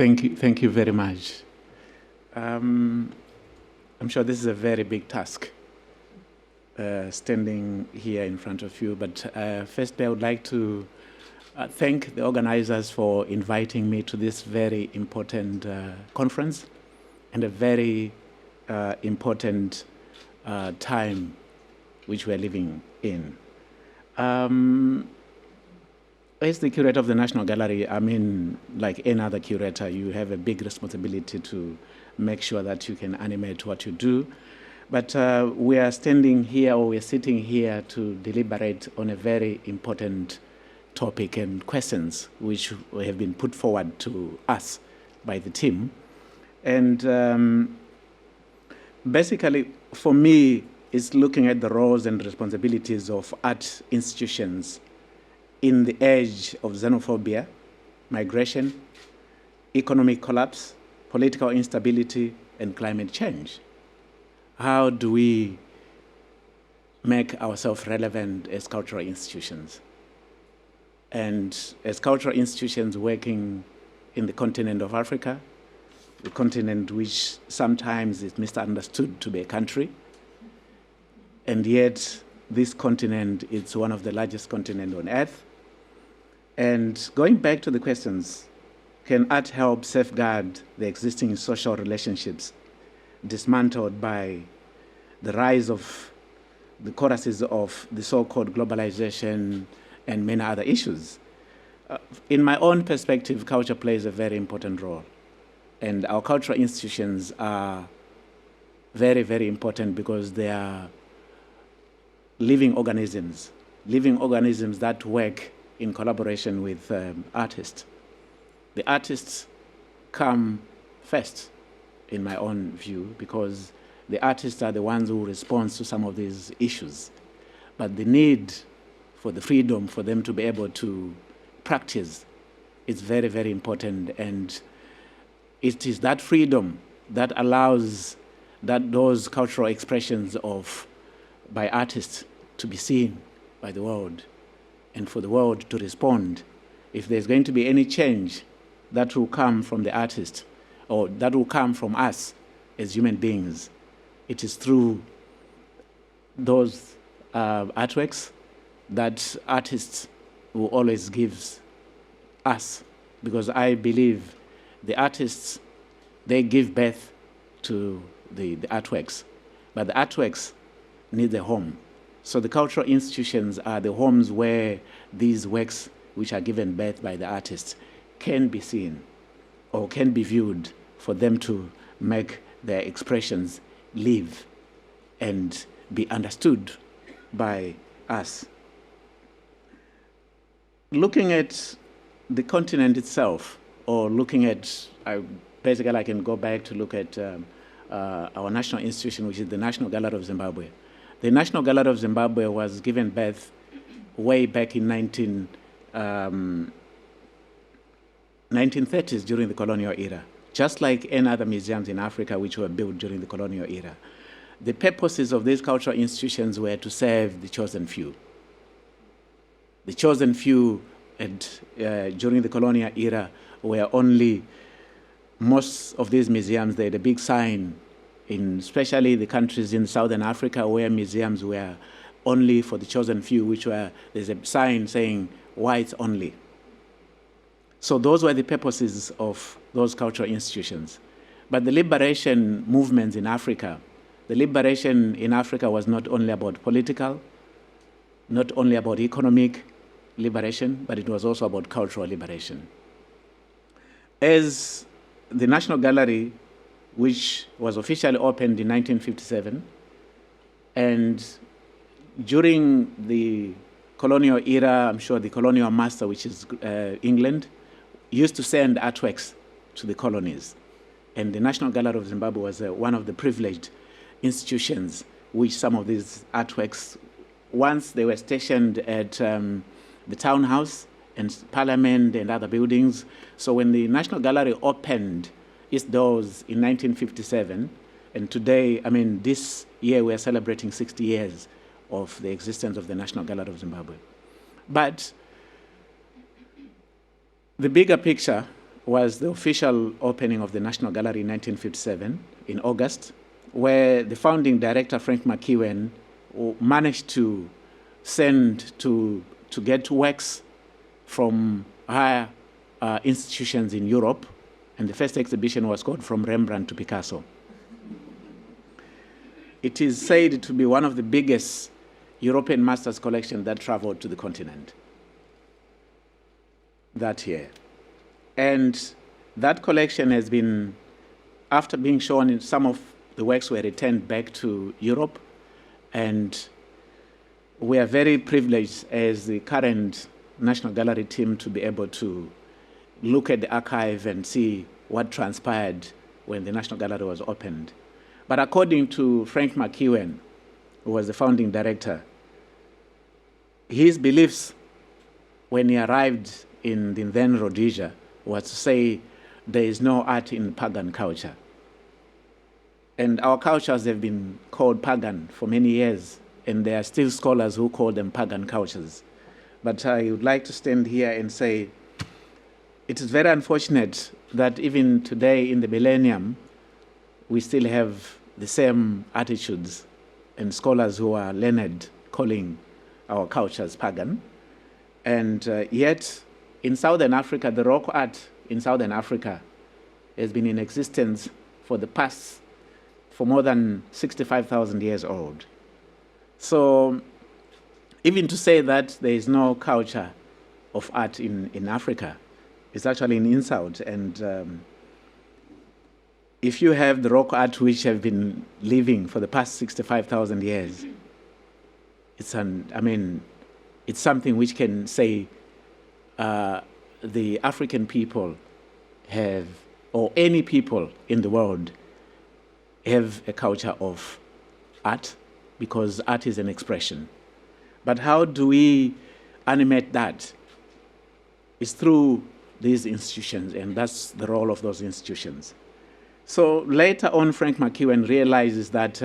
Thank you very much. I'm sure this is a very big task, standing here in front of you. But first, I would like to thank the organizers for inviting me to this very important conference and a very important time which we're living in. As the curator of the National Gallery, I mean, like any other curator, you have a big responsibility to make sure that you can animate what you do. But we are standing here, or we're sitting here to deliberate on a very important topic and questions which have been put forward to us by the team. And basically, for me, it's looking at the roles and responsibilities of art institutions in the age of xenophobia, migration, economic collapse, political instability, and climate change. How do we make ourselves relevant as cultural institutions? And as cultural institutions working in the continent of Africa, the continent which sometimes is misunderstood to be a country, and yet this continent is one of the largest continents on earth. And going back to the questions, can art help safeguard the existing social relationships dismantled by the rise of the choruses of the so-called globalization and many other issues? In my own perspective, culture plays a very important role. And our cultural institutions are very, very important because they are living organisms that work in collaboration with artists. The artists come first, in my own view, because the artists are the ones who respond to some of these issues. But the need for the freedom for them to be able to practice is very, very important. And it is that freedom that allows those cultural expressions by artists to be seen by the world and for the world to respond. If there's going to be any change that will come from the artist or that will come from us as human beings, it is through those artworks that artists will always give us, because I believe the artists, they give birth to the artworks, but the artworks need a home. So the cultural institutions are the homes where these works which are given birth by the artists can be seen or can be viewed for them to make their expressions live and be understood by us. Looking at the continent itself, or looking at, basically I can go back to look at our national institution, which is the National Gallery of Zimbabwe. The National Gallery of Zimbabwe was given birth way back in 1930s during the colonial era, just like any other museums in Africa which were built during the colonial era. The purposes of these cultural institutions were to serve the chosen few. The chosen few during the colonial era were only, most of these museums, they had a big sign, especially the countries in Southern Africa where museums were only for the chosen few, there's a sign saying whites only. So those were the purposes of those cultural institutions. But the liberation movements in Africa, the liberation in Africa was not only about political, not only about economic liberation, but it was also about cultural liberation. As the National Gallery, which was officially opened in 1957, and during the colonial era, I'm sure the colonial master, which is England, used to send artworks to the colonies. And the National Gallery of Zimbabwe was one of the privileged institutions which some of these artworks, once they were stationed at the townhouse and parliament and other buildings. So when the National Gallery opened its doors in 1957, and today, I mean, this year we're celebrating 60 years of the existence of the National Gallery of Zimbabwe. But the bigger picture was the official opening of the National Gallery in 1957 in August, where the founding director, Frank McEwen, managed to get works from higher institutions in Europe, and the first exhibition was called From Rembrandt to Picasso. It is said to be one of the biggest European masters collections that traveled to the continent that year. And that collection has been, after being shown, some of the works were returned back to Europe, and we are very privileged as the current National Gallery team to be able to look at the archive and see what transpired when the National Gallery was opened. But according to Frank McEwen, who was the founding director, his beliefs when he arrived in the then Rhodesia was to say there is no art in pagan culture. And our cultures have been called pagan for many years, and there are still scholars who call them pagan cultures. But I would like to stand here and say it is very unfortunate that even today in the millennium, we still have the same attitudes and scholars who are learned calling our cultures pagan. And yet, in Southern Africa, the rock art in Southern Africa has been in existence for more than 65,000 years old. So even to say that there is no culture of art in Africa is actually an insult. And if you have the rock art which have been living for the past 65,000 years, it's something which can say the African people have, or any people in the world, have a culture of art, because art is an expression. But how do we animate that? It's through these institutions, and that's the role of those institutions. So later on, Frank McEwen realizes that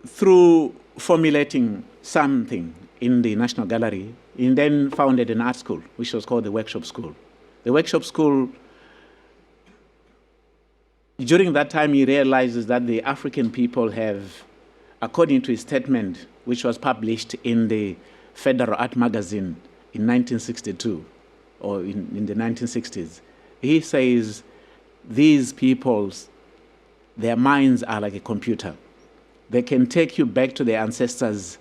through formulating something in the National Gallery, he then founded an art school, which was called the Workshop School. The Workshop School, during that time, he realizes that the African people have, according to his statement, which was published in the Federal Art Magazine in 1962, or in the 1960s, he says these peoples, their minds are like a computer. They can take you back to their ancestors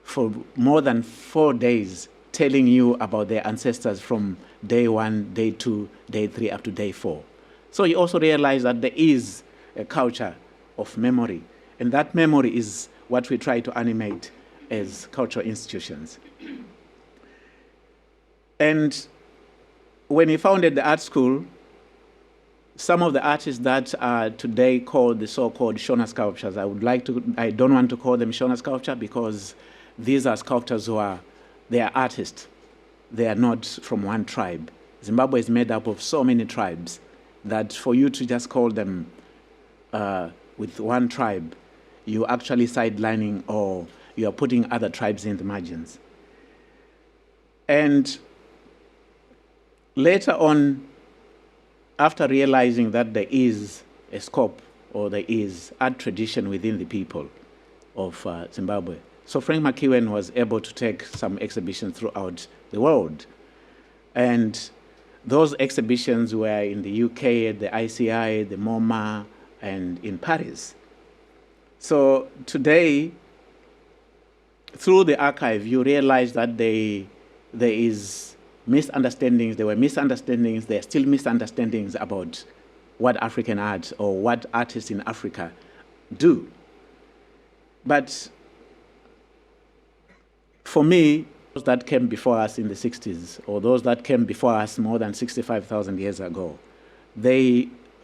for more than 4 days, telling you about their ancestors from day 1, day 2, day 3, up to day 4. So he also realized that there is a culture of memory, and that memory is what we try to animate as cultural institutions. And when he founded the art school, some of the artists that are today called the so-called Shona sculptures, I don't want to call them Shona sculpture, because these are sculptors they are artists. They are not from one tribe. Zimbabwe is made up of so many tribes that for you to just call them with one tribe, you're actually sidelining, or you are putting other tribes in the margins. And later on, after realizing that there is a scope, or there is art tradition within the people of Zimbabwe, so Frank McEwen was able to take some exhibitions throughout the world. And those exhibitions were in the UK, the ICI, the MoMA, and in Paris. So today, through the archive, you realize that there is misunderstandings. There were misunderstandings. There are still misunderstandings about what African art or what artists in Africa do. But for me, those that came before us in the 60s, or those that came before us more than 65,000 years ago,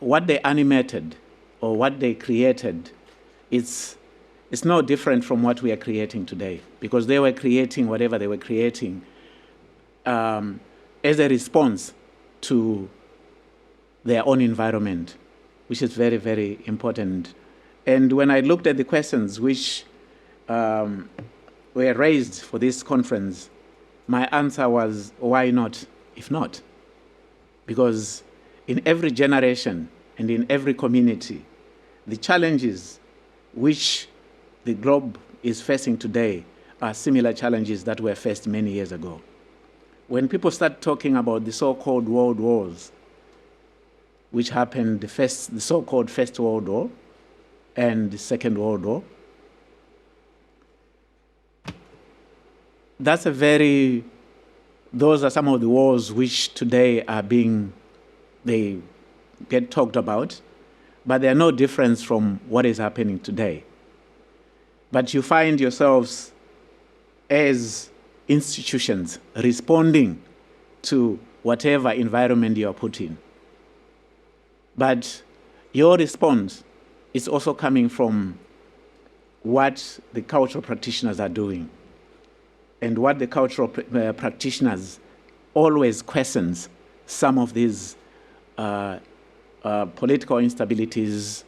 what they animated or what they created, it's no different from what we are creating today, because they were creating whatever they were creating as a response to their own environment, which is very, very important. And when I looked at the questions which were raised for this conference, my answer was, why not, if not? because in every generation and in every community, the challenges which the globe is facing today are similar challenges that were faced many years ago. When people start talking about the so-called world wars, which happened, the so-called First World War and the Second World War, those are some of the wars which today they get talked about, but they are no difference from what is happening today. But you find yourselves as institutions responding to whatever environment you are put in. But your response is also coming from what the cultural practitioners are doing. And what the cultural practitioners always questions some of these political instabilities,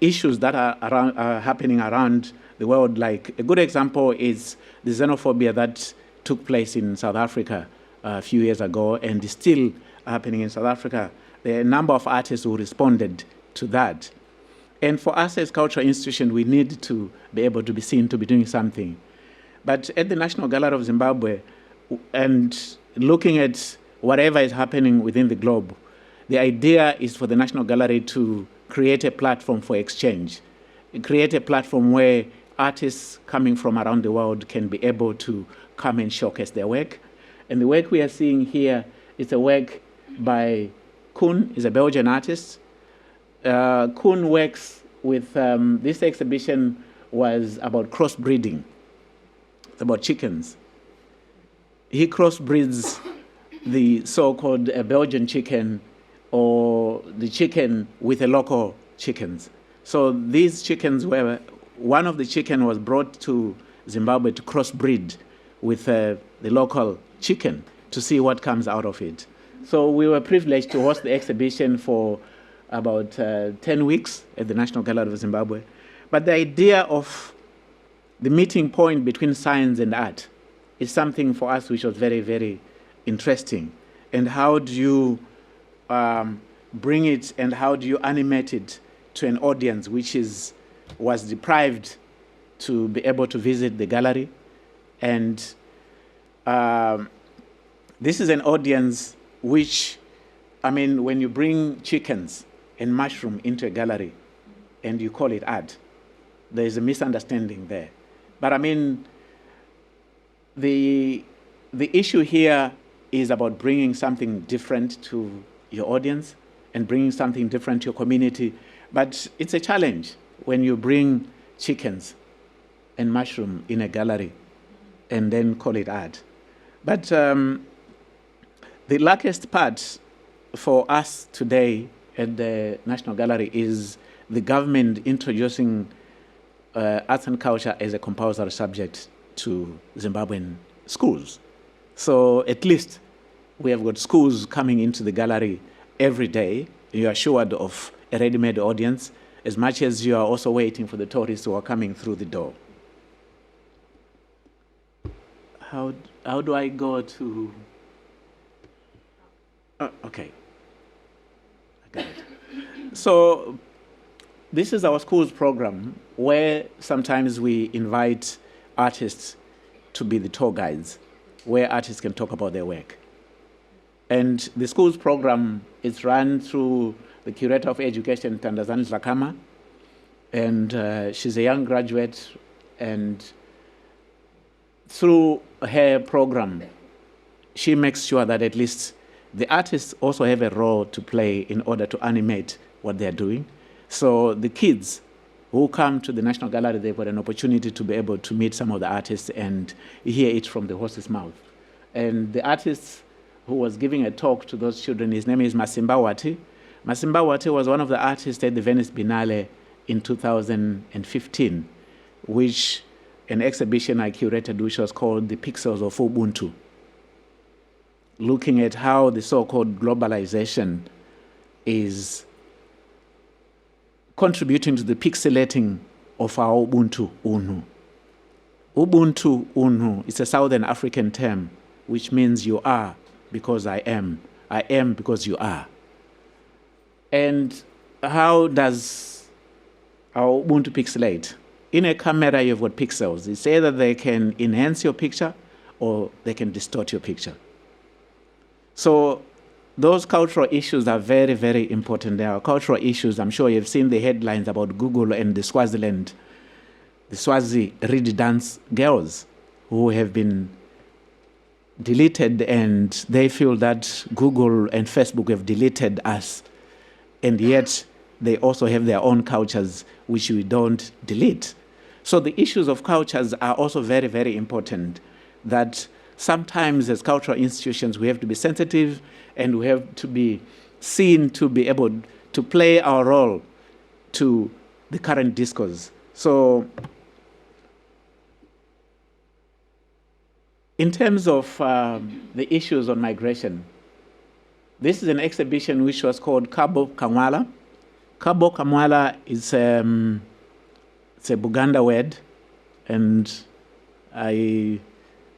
issues that are happening around the world. Like a good example is the xenophobia that took place in South Africa a few years ago and is still happening in South Africa. There are a number of artists who responded to that. And for us as cultural institutions, we need to be able to be seen to be doing something. But at the National Gallery of Zimbabwe, and looking at whatever is happening within the globe, the idea is for the National Gallery to create a platform for exchange, create a platform where artists coming from around the world can be able to come and showcase their work. And the work we are seeing here is a work by Koen, is a Belgian artist. Koen works with, this exhibition was about crossbreeding. It's about chickens. He crossbreeds the so-called Belgian chicken or the chicken with the local chickens. So these chickens one of the chicken was brought to Zimbabwe to crossbreed with the local chicken to see what comes out of it. So we were privileged to host the exhibition for about 10 weeks at the National Gallery of Zimbabwe. But the idea of the meeting point between science and art is something for us which was very, very interesting. And how do you bring it and how do you animate it to an audience which was deprived to be able to visit the gallery? And this is an audience which, when you bring chickens and mushroom into a gallery and you call it art, there is a misunderstanding there. But the issue here is about bringing something different to your audience and bringing something different to your community. But it's a challenge when you bring chickens and mushroom in a gallery and then call it art. But the luckiest part for us today at the National Gallery is the government introducing arts and culture as a compulsory subject to Zimbabwean schools. So at least we have got schools coming into the gallery every day. You are assured of a ready-made audience, as much as you are also waiting for the tourists who are coming through the door. How do I go to... okay. I got it. So this is our schools program, where sometimes we invite artists to be the tour guides, where artists can talk about their work. And the schools program is run through the curator of education, Tandazani Zlakama, and she's a young graduate, and through her program, she makes sure that at least the artists also have a role to play in order to animate what they're doing. So the kids who come to the National Gallery, they've got an opportunity to be able to meet some of the artists and hear it from the horse's mouth. And the artist who was giving a talk to those children, his name is Masimba Wati. Masimba Wati was one of the artists at the Venice Biennale in 2015, which an exhibition I curated, which was called The Pixels of Ubuntu, looking at how the so-called globalization is contributing to the pixelating of our Ubuntu Unu. Ubuntu Unu is a Southern African term, which means you are because I am, I am because you are. And how does our Ubuntu pixelate? In a camera, you've got pixels. It's either they can enhance your picture or they can distort your picture. So those cultural issues are very, very important. There are cultural issues. I'm sure you've seen the headlines about Google and the Swazi reed dance girls who have been deleted, and they feel that Google and Facebook have deleted us, and yet they also have their own cultures which we don't delete. So the issues of cultures are also very, very important, that sometimes as cultural institutions we have to be sensitive and we have to be seen to be able to play our role to the current discourse. So in terms of the issues on migration, this is an exhibition which was called Cabo Kamwala. Cabo Kamwala is it's a Buganda word, and I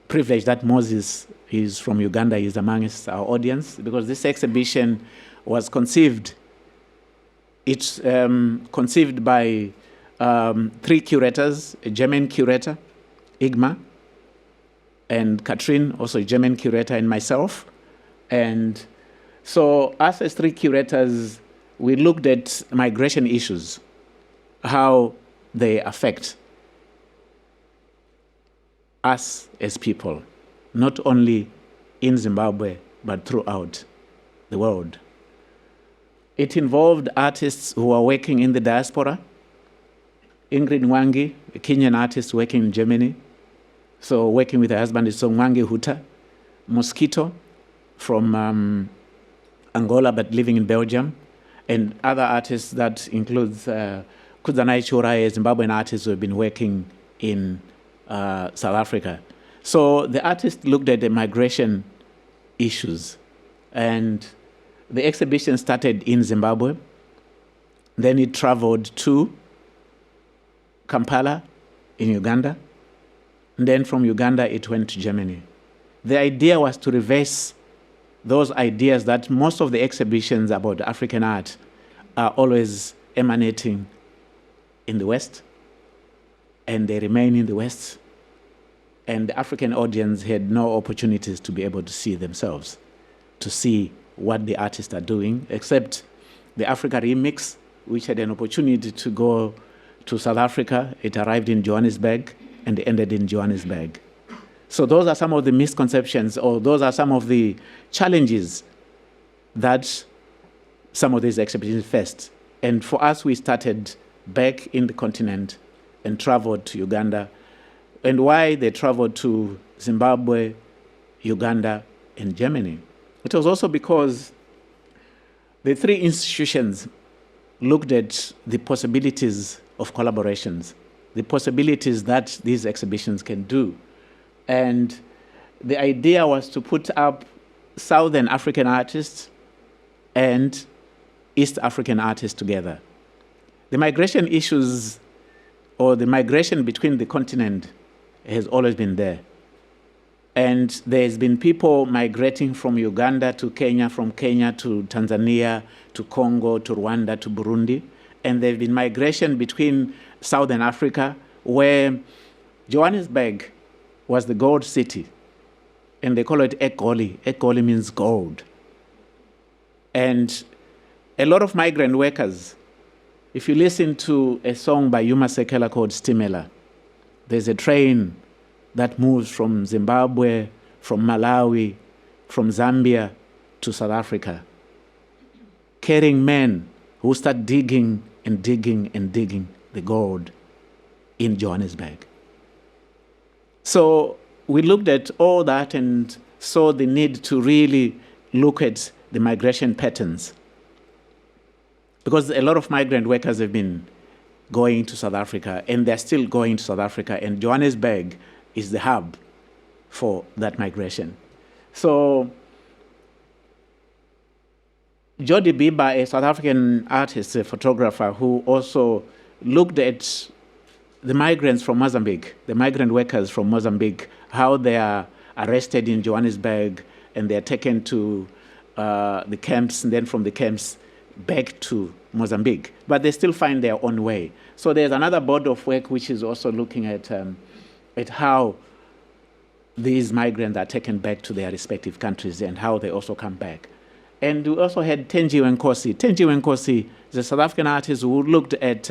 privilege that Moses is from Uganda, he's amongst our audience, because this exhibition was conceived. It's conceived by 3 curators, a German curator, Igma, and Katrin, also a German curator, and myself. And so us as 3 curators, we looked at migration issues, how they affect us as people, not only in Zimbabwe, but throughout the world. It involved artists who are working in the diaspora. Ingrid Nwangi, a Kenyan artist working in Germany, so working with her husband is Nwangi Huta. Mosquito from Angola, but living in Belgium, and other artists that includes Kudzanai Chura, a Zimbabwean artist who have been working in South Africa. So the artist looked at the migration issues, and the exhibition started in Zimbabwe. Then it traveled to Kampala in Uganda. And then from Uganda, it went to Germany. The idea was to reverse those ideas that most of the exhibitions about African art are always emanating in the West, and they remain in the West, and the African audience had no opportunities to be able to see themselves, to see what the artists are doing, except the Africa Remix, which had an opportunity to go to South Africa. It arrived in Johannesburg and ended in Johannesburg. So those are some of the misconceptions, or those are some of the challenges that some of these exhibitions faced. And for us, we started back in the continent and traveled to Uganda. And why they traveled to Zimbabwe, Uganda, and Germany? It was also because the 3 institutions looked at the possibilities of collaborations, the possibilities that these exhibitions can do. And the idea was to put up Southern African artists and East African artists together. The migration issues, or the migration between the continent, has always been there. And there's been people migrating from Uganda to Kenya, from Kenya to Tanzania, to Congo, to Rwanda, to Burundi. And there's been migration between Southern Africa, where Johannesburg was the gold city. And they call it Egoli. Egoli means gold. And a lot of migrant workers, if you listen to a song by Yuma Sekela called Stimela, there's a train that moves from Zimbabwe, from Malawi, from Zambia to South Africa, carrying men who start digging and digging and digging the gold in Johannesburg. So we looked at all that and saw the need to really look at the migration patterns, because a lot of migrant workers have been going to South Africa, and they're still going to South Africa, and Johannesburg is the hub for that migration. So Jody Bieber, a South African artist, a photographer, who also looked at the migrants from Mozambique, the migrant workers from Mozambique, how they are arrested in Johannesburg and they're taken to the camps, and then from the camps back to Mozambique. But they still find their own way. So there's another body of work which is also looking at how these migrants are taken back to their respective countries and how they also come back. And we also had Tenjiwe Nkosi. Tenjiwe Nkosi is a South African artist who looked at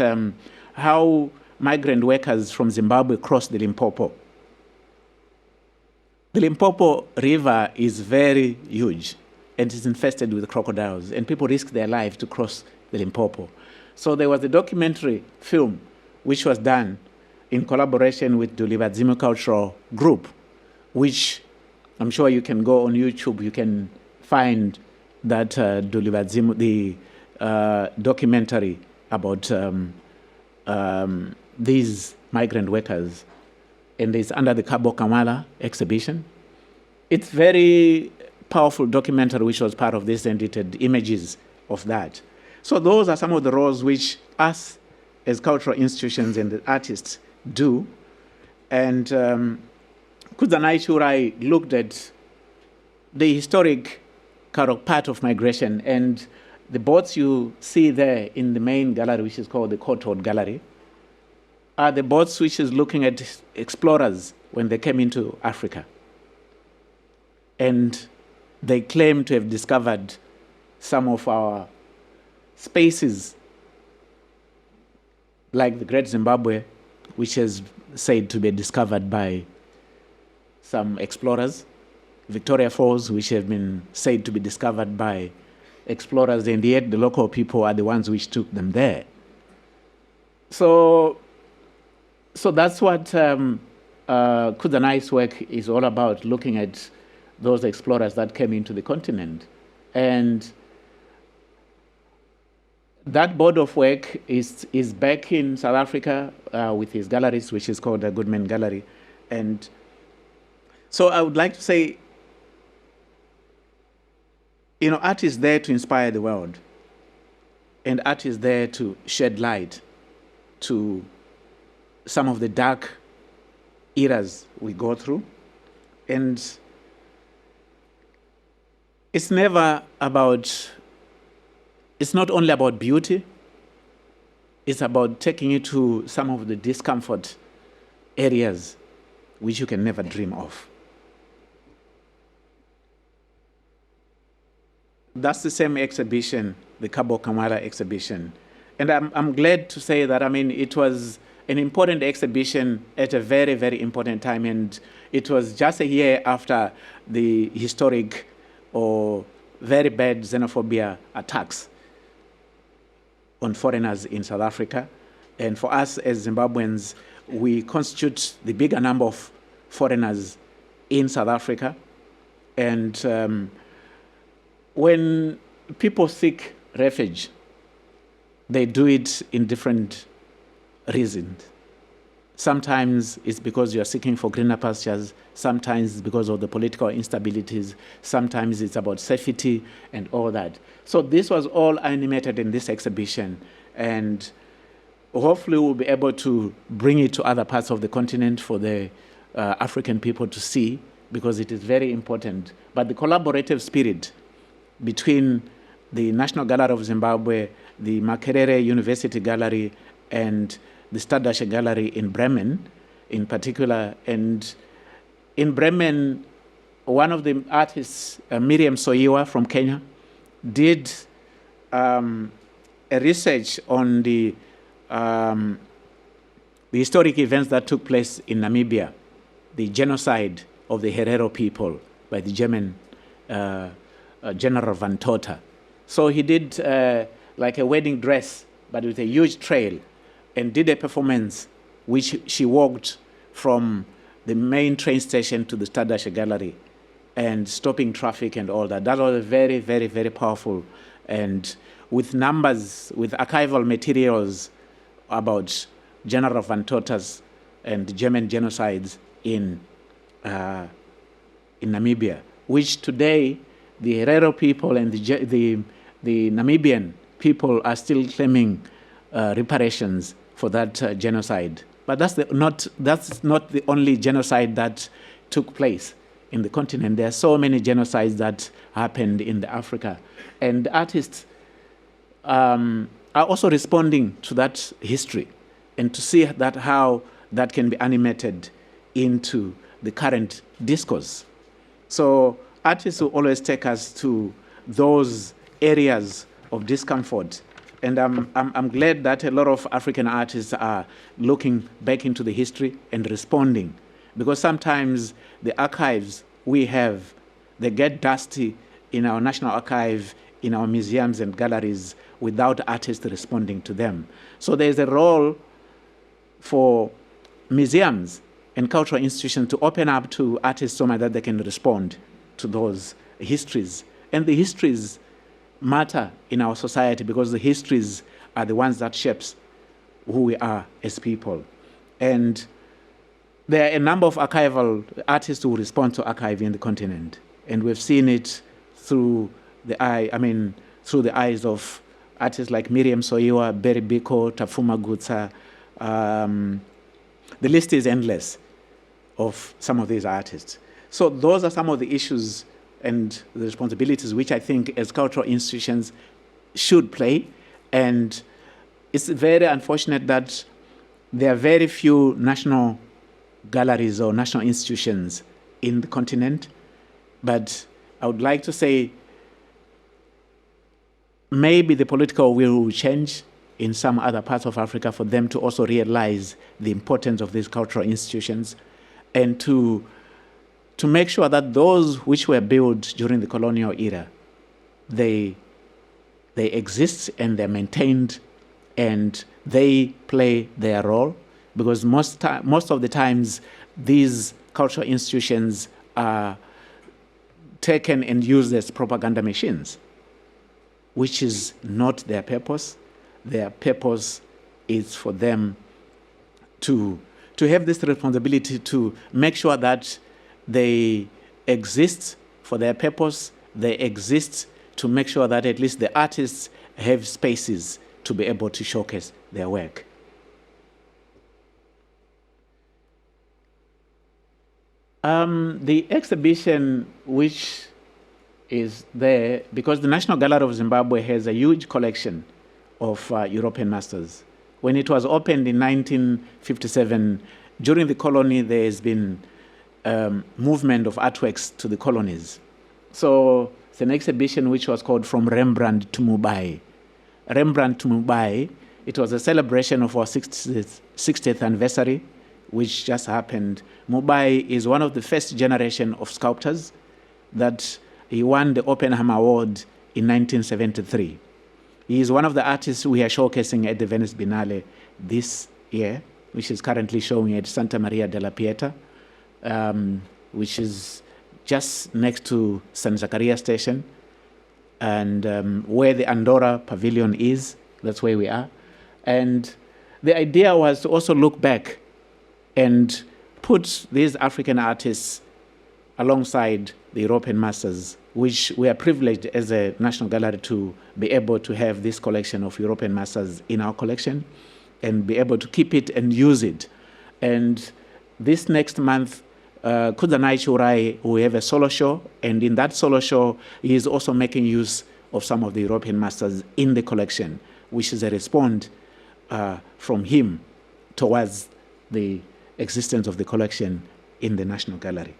how migrant workers from Zimbabwe crossed the Limpopo. The Limpopo River is very huge and is infested with crocodiles, and people risk their life to cross the Limpopo. So there was a documentary film which was done in collaboration with Dulibadzimu Cultural Group, which I'm sure you can go on YouTube, you can find that Dulibadzimu, the documentary about these migrant workers, and it's under the Cabo Kamala exhibition. It's very powerful documentary which was part of this, and it had images of that. So those are some of the roles which us as cultural institutions and the artists do. And Kudzanai Churai looked at the historic part of migration, and the boats you see there in the main gallery, which is called the Courtauld Gallery, are the boats which is looking at explorers when they came into Africa. And they claim to have discovered some of our spaces, like the Great Zimbabwe, which is said to be discovered by some explorers, Victoria Falls, which have been said to be discovered by explorers, and yet the local people are the ones which took them there. So that's what Kudzanai's work is all about, looking at those explorers that came into the continent. And that body of work is back in South Africa with his galleries, which is called the Goodman Gallery. And so I would like to say, art is there to inspire the world. And art is there to shed light to some of the dark eras we go through. And it's not only about beauty, it's about taking you to some of the discomfort areas which you can never dream of. That's the same exhibition, the Cabo Kamala exhibition. And I'm glad to say that, it was an important exhibition at a very, very important time. And it was just a year after the historic or very bad xenophobia attacks on foreigners in South Africa. And for us as Zimbabweans, we constitute the bigger number of foreigners in South Africa. And when people seek refuge, they do it in different reasons. Sometimes it's because you're seeking for greener pastures. Sometimes it's because of the political instabilities. Sometimes it's about safety and all that. So this was all animated in this exhibition. And hopefully we'll be able to bring it to other parts of the continent for the African people to see, because it is very important. But the collaborative spirit between the National Gallery of Zimbabwe, the Makerere University Gallery, and the Stadasche Gallery in Bremen in particular. And in Bremen, one of the artists, Miriam Soyiwa from Kenya, did a research on the historic events that took place in Namibia, the genocide of the Herero people by the German General van Tota. So he did like a wedding dress, but with a huge trail, and did a performance which she walked from the main train station to the Stadasche Gallery and stopping traffic and all that. That was very, very, very powerful, and with numbers, with archival materials about General van Tota's and German genocides in Namibia, which today the Herero people and the Namibian people are still claiming reparations for that genocide. But that's not the only genocide that took place in the continent. There are so many genocides that happened in Africa. And artists are also responding to that history and to see that how that can be animated into the current discourse. So artists will always take us to those areas of discomfort. And I'm glad that a lot of African artists are looking back into the history and responding, because sometimes the archives we have, they get dusty in our national archive, in our museums and galleries, without artists responding to them. So there's a role for museums and cultural institutions to open up to artists so much that they can respond to those histories. And the histories matter in our society because the histories are the ones that shapes who we are as people. And there are a number of archival artists who respond to archiving in the continent. And we've seen it through the eyes of artists like Miriam Soyiwa, Berry Biko, Tafuma Gutsa. The list is endless of some of these artists. So those are some of the issues and the responsibilities which I think as cultural institutions should play. And it's very unfortunate that there are very few national galleries or national institutions in the continent. But I would like to say maybe the political will change in some other parts of Africa for them to also realize the importance of these cultural institutions and to make sure that those which were built during the colonial era, they exist and they're maintained and they play their role, because most of the times these cultural institutions are taken and used as propaganda machines, which is not their purpose. Their purpose is for them to have this responsibility to make sure that they exist for their purpose. They exist to make sure that at least the artists have spaces to be able to showcase their work. The exhibition which is there, because the National Gallery of Zimbabwe has a huge collection of European masters. When it was opened in 1957, during the colony, there has been movement of artworks to the colonies. So it's an exhibition which was called From Rembrandt to Mumbai. Rembrandt to Mumbai, it was a celebration of our 60th anniversary, which just happened. Mumbai is one of the first generation of sculptors that he won the Oppenheimer Award in 1973. He is one of the artists we are showcasing at the Venice Biennale this year, which is currently showing at Santa Maria della Pieta, which is just next to San Zaccaria Station, and where the Andorra Pavilion is, that's where we are. And the idea was to also look back and put these African artists alongside the European masters, which we are privileged as a National Gallery to be able to have this collection of European masters in our collection and be able to keep it and use it. And this next month, Kudzanai Churai will have a solo show, and in that solo show, he is also making use of some of the European masters in the collection, which is a response from him towards the existence of the collection in the National Gallery.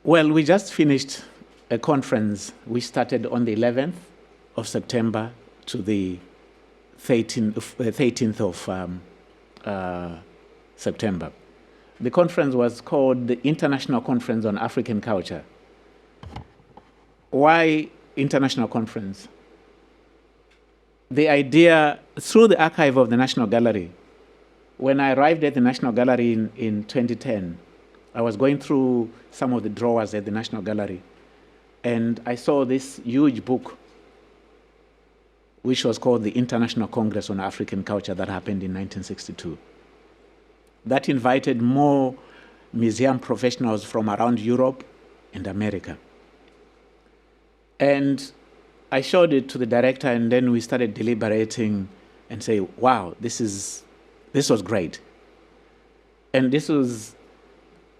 Well, we just finished a conference which started on the 11th of September to the 13th of September. The conference was called the International Conference on African Culture. Why international conference? The idea, through the archive of the National Gallery, when I arrived at the National Gallery in 2010, I was going through some of the drawers at the National Gallery, and I saw this huge book, which was called the International Congress on African Culture, that happened in 1962. That invited more museum professionals from around Europe and America. And I showed it to the director, and then we started deliberating and say, wow, this is this was great. And this was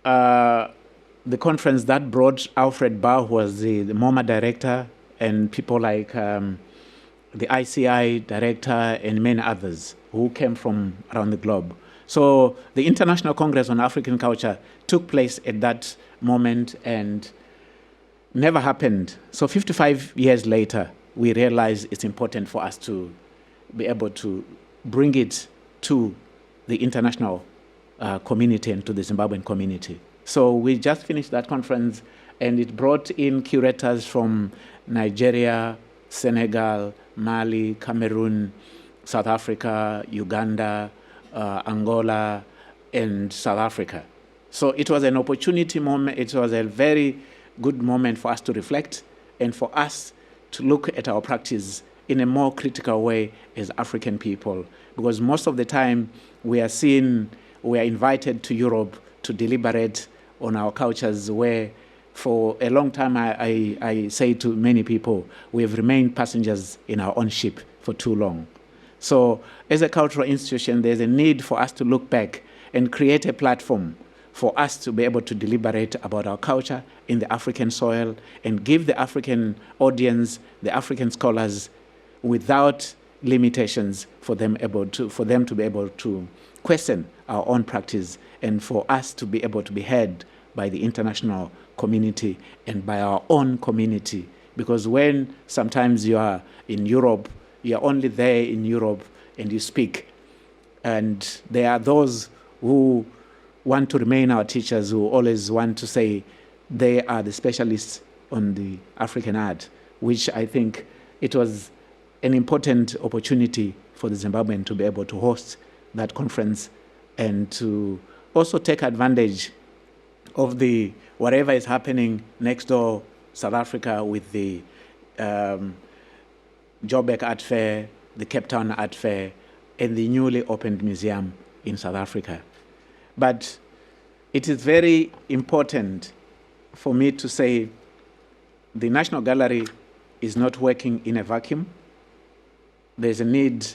the conference that brought Alfred Barr, who was the MoMA director, and people like the ICI director and many others who came from around the globe. So the International Congress on African Culture took place at that moment and never happened. So 55 years later, we realized it's important for us to be able to bring it to the international community and to the Zimbabwean community. So we just finished that conference, and it brought in curators from Nigeria, Senegal, Mali, Cameroon, South Africa, Uganda, Angola, and South Africa. So it was an opportunity moment. It was a very good moment for us to reflect and for us to look at our practice in a more critical way as African people. Because most of the time we are invited to Europe to deliberate on our cultures, where for a long time I say to many people, we have remained passengers in our own ship for too long. So as a cultural institution, there's a need for us to look back and create a platform for us to be able to deliberate about our culture in the African soil and give the African audience, the African scholars, without limitations for them to be able to question our own practice, and for us to be able to be heard by the international community and by our own community. Because when sometimes you are in Europe, you are only there in Europe and you speak, and there are those who want to remain our teachers, who always want to say they are the specialists on the African art, which I think it was an important opportunity for the Zimbabwean to be able to host that conference and to also take advantage of the whatever is happening next door, South Africa, with the Joburg Art Fair, the Cape Town Art Fair, and the newly opened museum in South Africa. But it is very important for me to say the National Gallery is not working in a vacuum. There's a need.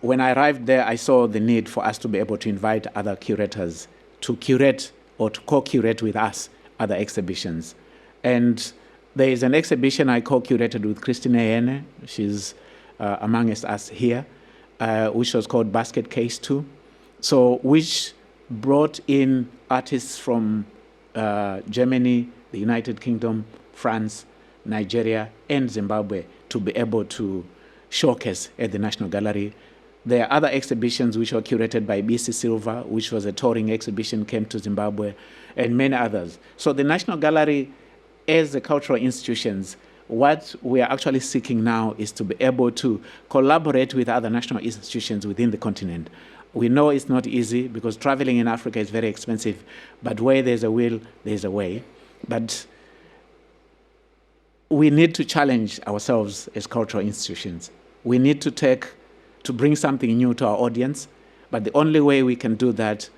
When I arrived there, I saw the need for us to be able to invite other curators to curate or to co-curate with us other exhibitions. And there is an exhibition I co-curated with Christine Ene, she's amongst us here, which was called Basket Case 2, so which brought in artists from Germany, the United Kingdom, France, Nigeria, and Zimbabwe to be able to showcase at the National Gallery. There are other exhibitions which were curated by B.C. Silva, which was a touring exhibition, came to Zimbabwe, and many others. So the National Gallery, as a cultural institutions, what we are actually seeking now is to be able to collaborate with other national institutions within the continent. We know it's not easy because traveling in Africa is very expensive, but where there's a will, there's a way. But we need to challenge ourselves as cultural institutions. We need to bring something new to our audience, but the only way we can do that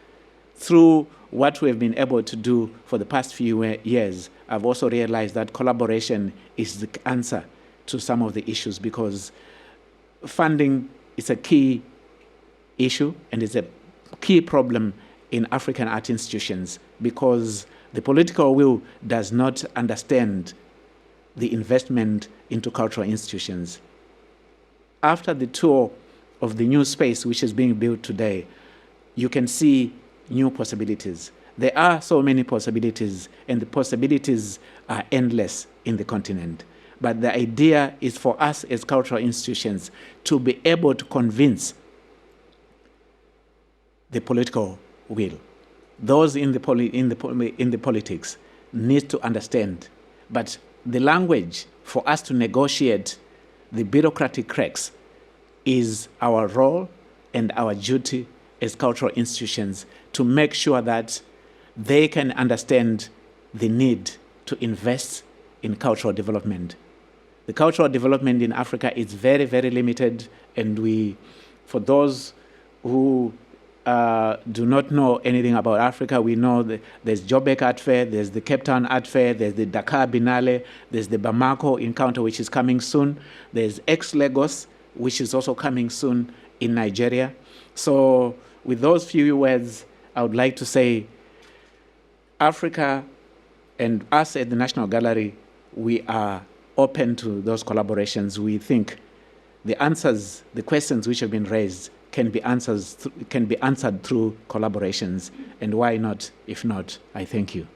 through what we've been able to do for the past few years. I've also realized that collaboration is the answer to some of the issues, because funding is a key issue and it's a key problem in African art institutions, because the political will does not understand the investment into cultural institutions. After the tour of the new space which is being built today, you can see new possibilities. There are so many possibilities, and the possibilities are endless in the continent. But the idea is for us as cultural institutions to be able to convince the political will. Those in the politics need to understand. But the language for us to negotiate the bureaucratic cracks is our role and our duty as cultural institutions to make sure that they can understand the need to invest in cultural development. The cultural development in Africa is very, very limited, and for those who do not know anything about Africa, we know that there's Joburg Art Fair, there's the Cape Town Art Fair, there's the Dakar Biennale, there's the Bamako Encounter, which is coming soon, there's Lagos, which is also coming soon, in Nigeria. So with those few words, I would like to say Africa and us at the National Gallery, we are open to those collaborations. We think the answers, the questions which have been raised can be answered through collaborations. And why not? If not, I thank you.